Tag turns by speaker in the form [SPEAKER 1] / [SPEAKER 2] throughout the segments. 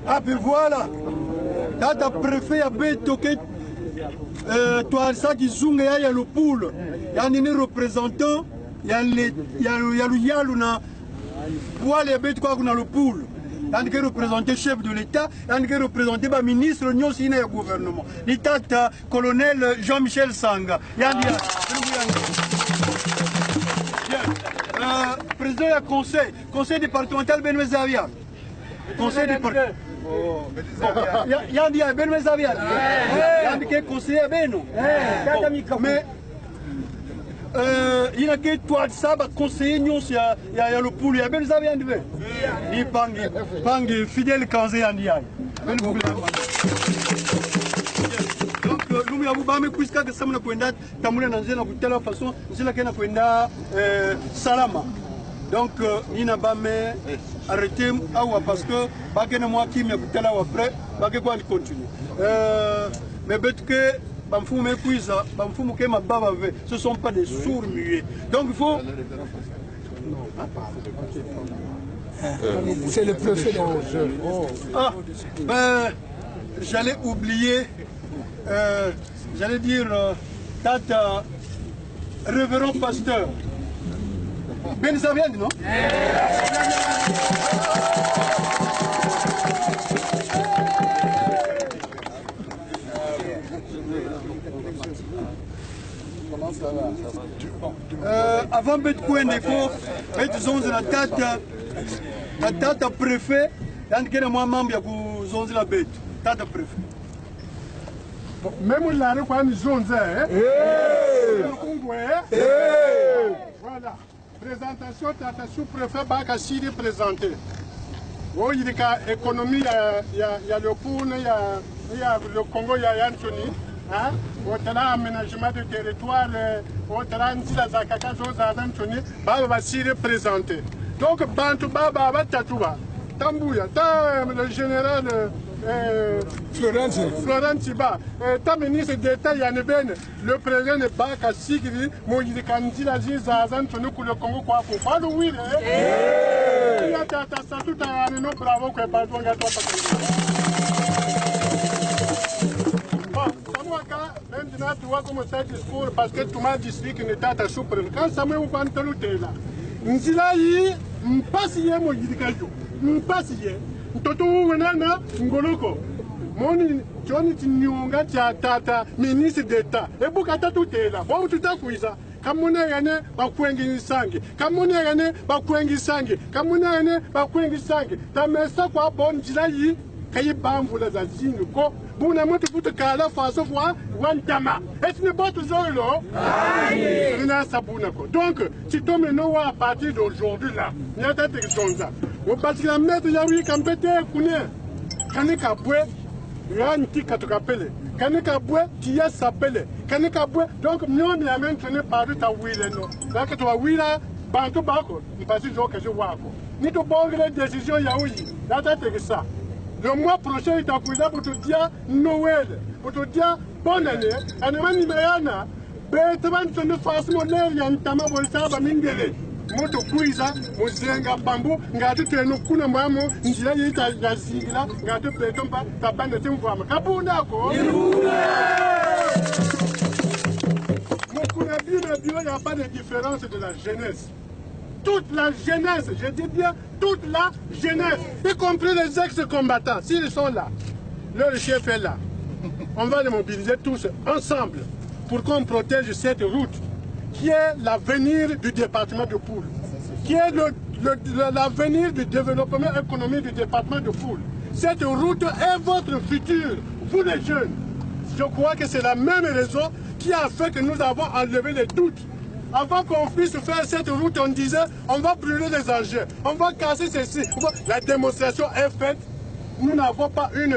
[SPEAKER 1] Ah ben voilà. Tata préfet a betoke toi ça qui zunga ya le poule. Ya nini représentant ya le yalu na poile ya beto kwa kuna le poule. Tandis que représenter chef de l'État, tandis que représenter le ministre du gouvernement. L'État colonel Jean-Michel Sanga. Président du conseil départemental Ben Mezavian. Conseil départemental. Yandi Ben Mezavian. Yandi que conseiller Beno. Mais il y a que toi de ça, conseiller nous, il y a le poule, il y a Ben Mezavian. Il pangi fidèle Kanze Yandi. Donc nous avons pas mis puisque que ça nous a kwenda tamule na nzela de telle façon nzela kena kwenda salama. Donc ni na ba me arrêter awa parce que ba kena moi qui me kutela après ba ke quoi continuer. Mais bet que ba mfume kuiza ba mfume ke mababa ve ce sont pas des sourds muets. Donc il faut
[SPEAKER 2] c'est le préfet dans jeu.
[SPEAKER 1] Ah ben j'allais oublier j'allais dire Tata révérend pasteur Ben Zavian, non? Avant Betcoin, il faut mettre la tata préfet, tant que moi membre de la bête, tata préfet.
[SPEAKER 2] Même là, nous avons une zone. Voilà. Présentation, tata sous-préfet Bakassi présenté. Oh, il y a l'économie, il y a le Poune, il y a le Congo, il y a Anthony. On a l'aménagement du territoire, on a la Zakaka, Anthony, Bakassi présenté. Donc, Bantu Baba Tatouba, Tambouya, le général. Florent Tiba, ta ministre d'État Yaneben, le président de Baka Sigri, Moïse Kandila Zazan, Tonu le Congo, quoi, pour pas le oui. Il y a ta statut à Anno Bravo, que Badouan Gato. Maintenant, tu vois comment ça discours, parce que tout le district n'est pas ta soupe. Quand ça me ouvre en là, Nzilaï, m'passier, Moïse Kajo, m'passier. Toto wenana ngoloko moni Johnny Tinyonga tata ministre d'État et bukata tutela bon tutakuiza kamuna yane bakwengi sangi kamuna yane bakwengi sangi kamuna yane bakwengi sangi tamesa kwa bon jilayi kayi bambula za zingu ko buna moto puto kala faso kwa wantama et ne pas toujours là rina sabuna ko donc si tombe no à partir d'aujourd'hui là il y a des choses parce que la maître Yawi Kampete Kouné, Kanika Boué, Ranti Katokapele, Kanika Boué, Tia Sapele, Kanika Boué, donc nous on a même traîné par ta Willa, là que toi Willa, Banto Bako, il passe le jour que je vois. Ni tout bon les décisions Yaoui, là c'est ça. Le mois prochain, il t'a pris pour te dire Noël, pour te dire bonne année, et nous Nimayana, Bétaman se ne fasse mon air, Yantama Bolsaba Mingele. Moto kuiza muzenga bambu ngati teno kuna mwamo njira yita yazingila ngati petomba tabanda timvama kabunda ko mokuna bina bio ya pas de différence de la jeunesse. Toute la jeunesse, je dis bien toute la jeunesse, y compris les ex-combattants, s'ils sont là, leur chef est là. On va les mobiliser tous ensemble pour qu'on protège cette route qui est l'avenir du département de Poule, qui est l'avenir du développement économique du département de Poule. Cette route est votre futur, vous les jeunes. Je crois que c'est la même raison qui a fait que nous avons enlevé les doutes. Avant qu'on puisse faire cette route, on disait on va brûler les engins, on va casser ceci. La démonstration est faite. Nous n'avons pas une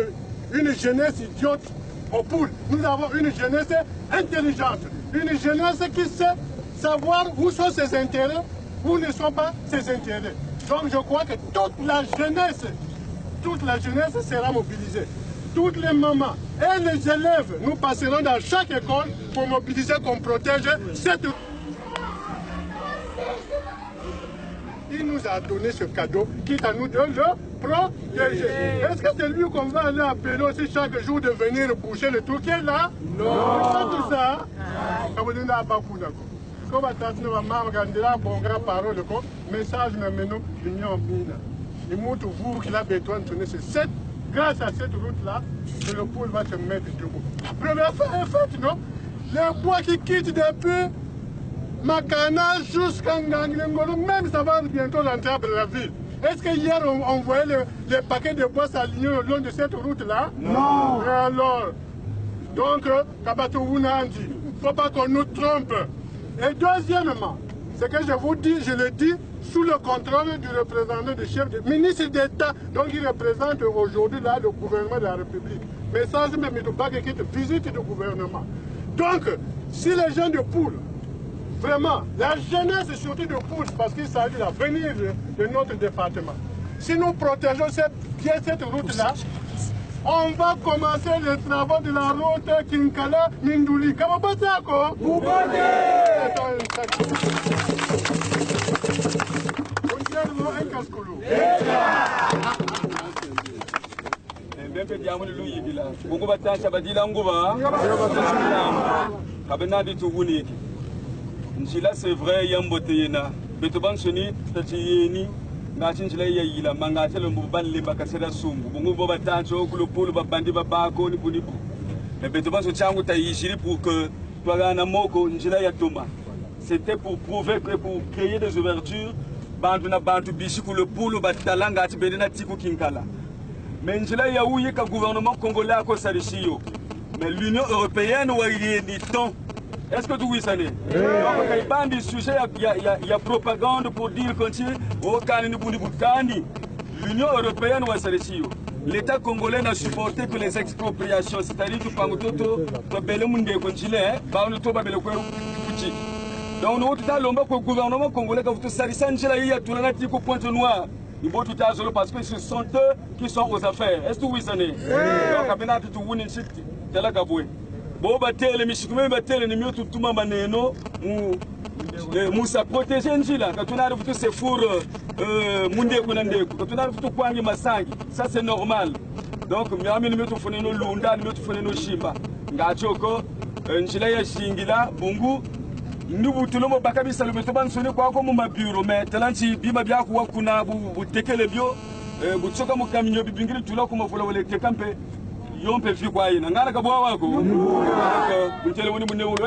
[SPEAKER 2] jeunesse idiote au Poule. Nous avons une jeunesse intelligente. Une jeunesse qui sait savoir où sont ses intérêts, où ne sont pas ses intérêts. Donc je crois que toute la jeunesse sera mobilisée. Toutes les mamans et les élèves, nous passerons dans chaque école pour mobiliser, qu'on protège cette... Il nous a donné ce cadeau, quitte à nous de le protéger. Est-ce que c'est lui qu'on va aller appeler aussi chaque jour de venir boucher le trou qui est là? Non. C'est pas tout ça. Comme on dit là, pas pour d'accord. Comme attention, maman, regardez là, bon grand parole, le message, mais nous, l'union mine. Il montre vous qu'il a besoin de tourner. C'est grâce à cette route-là que le pôle va se mettre debout. Première fois, en fait, non? Les bois qui quittent depuis Makana jusqu'à Ngangengolo, même ça va bientôt rentrer à la ville. Est-ce que hier on voyait les paquets de bois s'aligner le long de cette route-là? Non. Et alors, donc, Kabatououna dit, il ne faut pas qu'on nous trompe. Et deuxièmement, ce que je vous dis, je le dis sous le contrôle du représentant du chef du ministre d'État. Donc il représente aujourd'hui là le gouvernement de la République. Message même de pas qui visite le gouvernement. Donc, si les gens de Poule, vraiment, la jeunesse est surtout de Poule, parce qu'il s'agit de l'avenir de notre département. Si nous protégeons bien cette route-là, on va commencer les travaux de la route Kinkala-Mindouli. Comment on ça, quoi? Vous
[SPEAKER 3] c'est vrai, Yambotena, Betoban Sonit, Tatieni, Nachinjila Yaila, Mangatel, Mouban Libakasera Sum, Bungo Batancho, Kulopolo, Bandi Babako, Nibunibu. Mais Betoban Sochango Taïjiri pour que Tuagana Moko, Njila Yatoma. C'était pour prouver que pour créer des ouvertures, Banduna Bantu Bishiku, le Polo, Batalanga, Tibedena Tiku Kinkala. Mais Njila Yaouye, le gouvernement congolais a Kosarichio. Mais l'Union européenne, où il y a des temps. Est-ce que tu vois ça? Donc, il y a des sujets, il y a propagande pour dire que l'Union européenne va s'arrêter. L'État congolais n'a supporté que les expropriations, c'est-à-dire que Pangototo, Bellemunde Conchile, Baonoto Babelokwe. Donc, nous avons le gouvernement congolais qui a tout ça, il y a tout le point noir. Ils vont tout à parce que ce sont eux qui sont aux affaires. Est-ce que tu vois ça? Donc, il y a tout le monde. Bon, les Michikume, les mieux tout le monde, Moussa protéger Njila. Quand on arrive tous ces fours, Munde Kunande, quand on arrive tout Kwangi Masangi, ça c'est normal. Donc, Miami nous mettons nos Lunda, nous mettons nos Shimba. Gachoko, Njila Yashingila, Bungu, nous tout le monde Bakabi Salometoban sonné quoi comme ma bureau, mais Talanti, Bima Biaku Wakuna, vous teke le bio, vous tchoka Mokamino, Bingri, tout là comme vous voulez te camper. Yon peut faire quoi? N'angara kabwa wako. Mchele wani mune ulo.